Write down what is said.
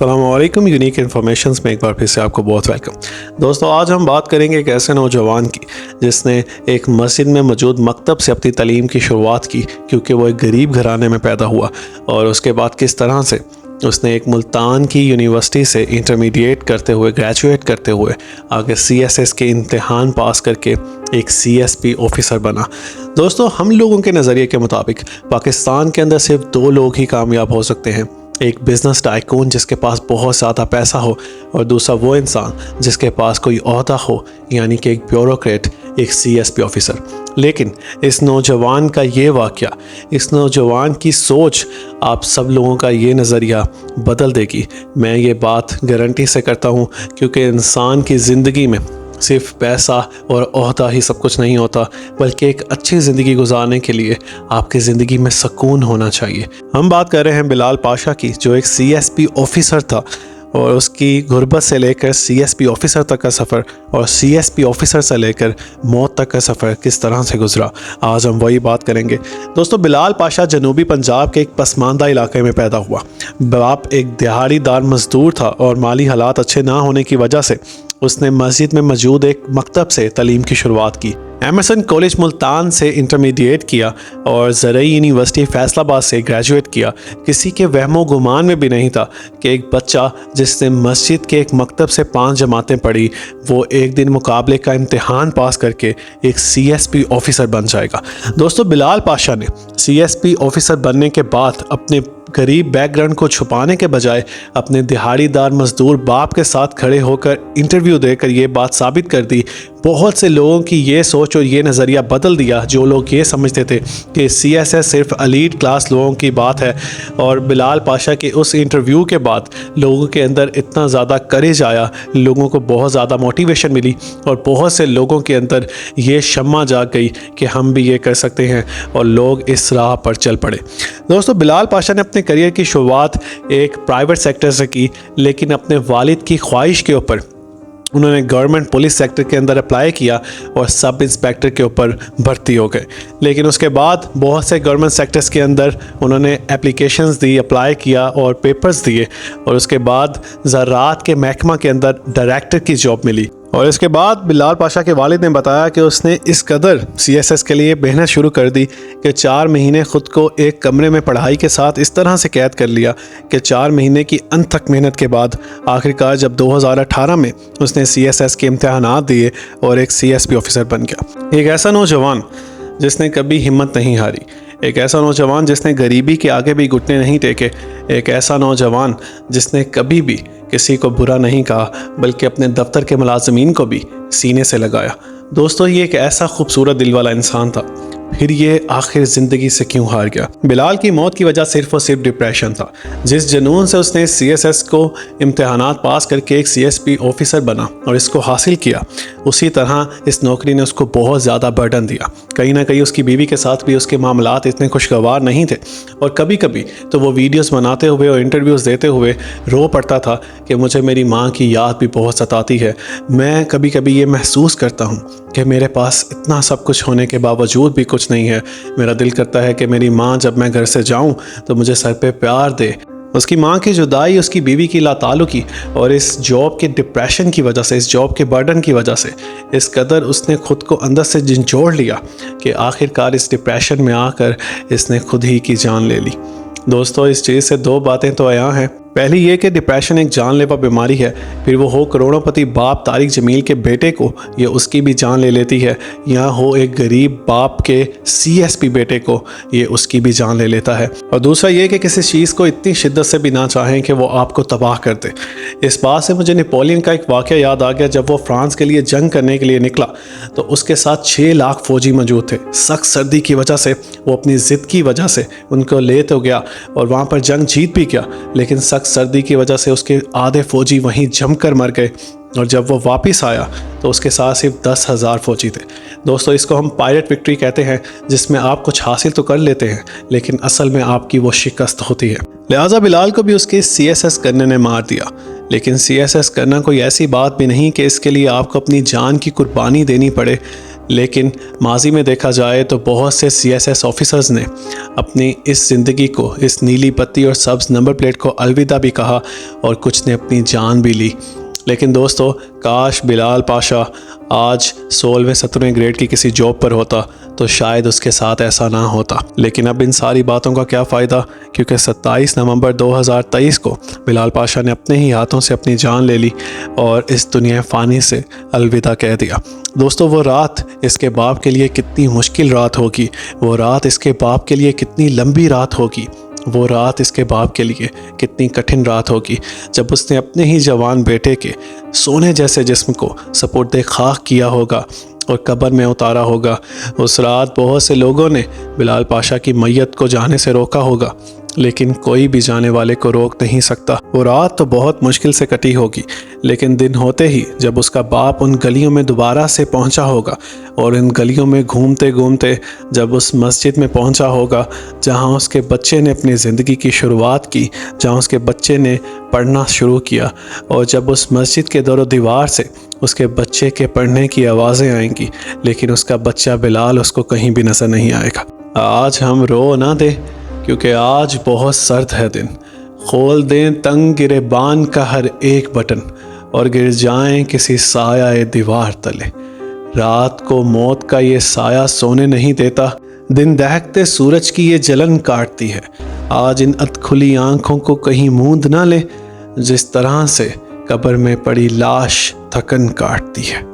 अस्सलामुअलैकुम। Unique informations में एक बार फिर से आपको बहुत वेलकम। दोस्तों, आज हम बात करेंगे एक ऐसे नौजवान की जिसने एक मस्जिद में मौजूद मकतब से अपनी तालीम की शुरुआत की, क्योंकि वो एक गरीब घराने में पैदा हुआ। और उसके बाद किस तरह से उसने एक मुल्तान की यूनिवर्सिटी से इंटरमीडिएट करते हुए, ग्रेजुएट करते हुए आगे CSS के इम्तिहान पास करके एक CSP ऑफिसर बना। दोस्तों, हम लोगों के नज़रिए के मुताबिक पाकिस्तान के अंदर सिर्फ 2 लोग ही कामयाब हो सकते हैं। एक बिज़नेस टाइकून जिसके पास बहुत ज़्यादा पैसा हो, और दूसरा वो इंसान जिसके पास कोई ओहदा हो, यानी कि एक ब्यूरोक्रेट, एक CSP ऑफिसर। लेकिन इस नौजवान का ये वाक़या, इस नौजवान की सोच आप सब लोगों का ये नज़रिया बदल देगी। मैं ये बात गारंटी से करता हूँ, क्योंकि इंसान की ज़िंदगी में सिर्फ पैसा और ओहदा ही सब कुछ नहीं होता, बल्कि एक अच्छी ज़िंदगी गुजारने के लिए आपकी ज़िंदगी में सुकून होना चाहिए। हम बात कर रहे हैं बिलाल पाशा की, जो एक CSP ऑफिसर था, और उसकी गुर्बत से लेकर CSP ऑफिसर तक का सफ़र और CSP ऑफिसर से लेकर मौत तक का सफ़र किस तरह से गुजरा, आज हम वही बात करेंगे। दोस्तों, बिलाल पाशा जनूबी पंजाब के एक पसमानदा इलाके में पैदा हुआ। बाप एक दिहाड़ीदार मज़दूर था, और माली हालात अच्छे ना होने की वजह से उसने मस्जिद में मौजूद एक मकतब से तालीम की शुरुआत की। एमर्सन कॉलेज मुल्तान से इंटरमीडिएट किया और ज़रई यूनिवर्सिटी फैसलाबाद से ग्रेजुएट किया। किसी के वहमो गुमान में भी नहीं था कि एक बच्चा जिसने मस्जिद के एक मकतब से 5 जमातें पढ़ी, वो एक दिन मुकाबले का इम्तिहान पास करके एक CSP ऑफिसर बन जाएगा। दोस्तों, बिलाल पाशा ने CSP ऑफिसर बनने के बाद अपने गरीब बैकग्राउंड को छुपाने के बजाय अपने दिहाड़ीदार मजदूर बाप के साथ खड़े होकर इंटरव्यू देकर ये बात साबित कर दी। बहुत से लोगों की ये सोच और ये नज़रिया बदल दिया, जो लोग ये समझते थे कि CSS सिर्फ एलीट क्लास लोगों की बात है। और बिलाल पाशा के उस इंटरव्यू के बाद लोगों के अंदर इतना ज़्यादा करेज आया, लोगों को बहुत ज़्यादा मोटिवेशन मिली, और बहुत से लोगों के अंदर ये शम्मा जाग गई कि हम भी ये कर सकते हैं, और लोग इस राह पर चल पड़े। दोस्तों, बिलाल पाशा ने अपने करियर की शुरुआत एक प्राइवेट सेक्टर से की, लेकिन अपने वालिद की ख्वाहिश के ऊपर उन्होंने गवर्नमेंट पुलिस सेक्टर के अंदर अप्लाई किया और सब इंस्पेक्टर के ऊपर भर्ती हो गए। लेकिन उसके बाद बहुत से गवर्नमेंट सेक्टर्स के अंदर उन्होंने एप्लीकेशंस दी, अप्लाई किया और पेपर्स दिए, और उसके बाद ज़राअत के महकमा के अंदर डायरेक्टर की जॉब मिली। और इसके बाद बिलाल पाशा के वालिद ने बताया कि उसने इस कदर CSS के लिए मेहनत शुरू कर दी कि 4 महीने ख़ुद को एक कमरे में पढ़ाई के साथ इस तरह से कैद कर लिया कि 4 महीने की अनथक मेहनत के बाद आखिरकार जब 2018 में उसने CSS के इम्तिहानात दिए और एक CSP ऑफिसर बन गया। एक ऐसा नौजवान जिसने कभी हिम्मत नहीं हारी, एक ऐसा नौजवान जिसने गरीबी के आगे भी घुटने नहीं टेके, एक ऐसा नौजवान जिसने कभी भी किसी को बुरा नहीं कहा, बल्कि अपने दफ्तर के मुलाजमीन को भी सीने से लगाया। दोस्तों, ये एक ऐसा खूबसूरत दिल वाला इंसान था, फिर ये आखिर ज़िंदगी से क्यों हार गया? बिलाल की मौत की वजह सिर्फ और सिर्फ डिप्रेशन था। जिस जुनून से उसने CSS को इम्तिहानात पास करके एक CSP ऑफिसर बना और इसको हासिल किया, उसी तरह इस नौकरी ने उसको बहुत ज़्यादा बर्डन दिया। कहीं ना कहीं उसकी बीवी के साथ भी उसके मामलात इतने खुशगवार नहीं थे, और कभी कभी तो वो वीडियोस बनाते हुए और इंटरव्यूज़ देते हुए रो पड़ता था कि मुझे मेरी माँ की याद भी बहुत सताती है। मैं कभी कभी ये महसूस करता हूँ कि मेरे पास इतना सब कुछ होने के बावजूद भी कुछ नहीं है। मेरा दिल करता है कि मेरी माँ जब मैं घर से जाऊँ तो मुझे सर पे प्यार दे। उसकी माँ की जुदाई, उसकी बीवी की लाताल्लुकी और इस जॉब के डिप्रेशन की वजह से, इस जॉब के बर्डन की वजह से इस कदर उसने खुद को अंदर से झंझोड़ लिया कि आखिरकार इस डिप्रेशन में आकर इसने खुद ही की जान ले ली। दोस्तों, इस चीज़ से 2 बातें तो आया हैं। पहली ये कि डिप्रेशन एक जानलेवा बीमारी है, फिर वो हो करोड़ोंपति बाप तारिक जमील के बेटे को ये उसकी भी जान ले लेती है, या हो एक गरीब बाप के CSP बेटे को ये उसकी भी जान ले लेता है। और दूसरा ये कि किसी चीज़ को इतनी शिद्दत से भी ना चाहें कि वो आपको तबाह कर दे। इस बात से मुझे नेपोलियन का एक वाक़या याद आ गया। जब वो फ्रांस के लिए जंग करने के लिए निकला तो उसके साथ 6 लाख फ़ौजी मौजूद थे। सख्त सर्दी की वजह से वो अपनी ज़िद की वजह से उनको ले तो गया और वहाँ पर जंग जीत भी गया, लेकिन सर्दी की वजह से उसके आधे फौजी वहीं जमकर मर गए, और जब वो वापस आया तो उसके साथ सिर्फ 10,000 फौजी थे। दोस्तों, इसको हम पायरेट विक्ट्री कहते हैं, जिसमें आप कुछ हासिल तो कर लेते हैं लेकिन असल में आपकी वो शिकस्त होती है। लिहाजा बिलाल को भी उसके CSS करने ने मार दिया। लेकिन CSS करना कोई ऐसी बात भी नहीं कि इसके लिए आपको अपनी जान की कुर्बानी देनी पड़े। लेकिन माजी में देखा जाए तो बहुत से CSS ऑफिसर्स ने अपनी इस ज़िंदगी को, इस नीली पत्ती और सब्ज़ नंबर प्लेट को अलविदा भी कहा और कुछ ने अपनी जान भी ली। लेकिन दोस्तों, काश बिलाल पाशा आज 16वें 17वें ग्रेड की किसी जॉब पर होता तो शायद उसके साथ ऐसा ना होता। लेकिन अब इन सारी बातों का क्या फ़ायदा, क्योंकि 27 नवंबर 2023 को बिलाल पाशा ने अपने ही हाथों से अपनी जान ले ली और इस दुनिया फ़ानी से अलविदा कह दिया। दोस्तों, वो रात इसके बाप के लिए कितनी मुश्किल रात होगी, वो रात इसके बाप के लिए कितनी लंबी रात होगी, वो रात इसके बाप के लिए कितनी कठिन रात होगी जब उसने अपने ही जवान बेटे के सोने जैसे जिस्म को सपुर्दे खाक किया होगा और कब्र में उतारा होगा। उस रात बहुत से लोगों ने बिलाल पाशा की मैयत को जाने से रोका होगा, लेकिन कोई भी जाने वाले को रोक नहीं सकता। वो रात तो बहुत मुश्किल से कटी होगी, लेकिन दिन होते ही जब उसका बाप उन गलियों में दोबारा से पहुंचा होगा और इन गलियों में घूमते घूमते जब उस मस्जिद में पहुंचा होगा जहां उसके बच्चे ने अपनी ज़िंदगी की शुरुआत की, जहां उसके बच्चे ने पढ़ना शुरू किया, और जब उस मस्जिद के दरो दीवार से उसके बच्चे के पढ़ने की आवाज़ें आएंगी, लेकिन उसका बच्चा बिलाल उसको कहीं भी नज़र नहीं आएगा। आज हम रो ना दें, क्योंकि आज बहुत सर्द है दिन। खोल दें तंग गिरेबान का हर एक बटन और गिर जाएं किसी साया दीवार तले। रात को मौत का ये साया सोने नहीं देता, दिन दहकते सूरज की ये जलन काटती है। आज इन अधखुली आंखों को कहीं मूंद ना ले, जिस तरह से कब्र में पड़ी लाश थकन काटती है।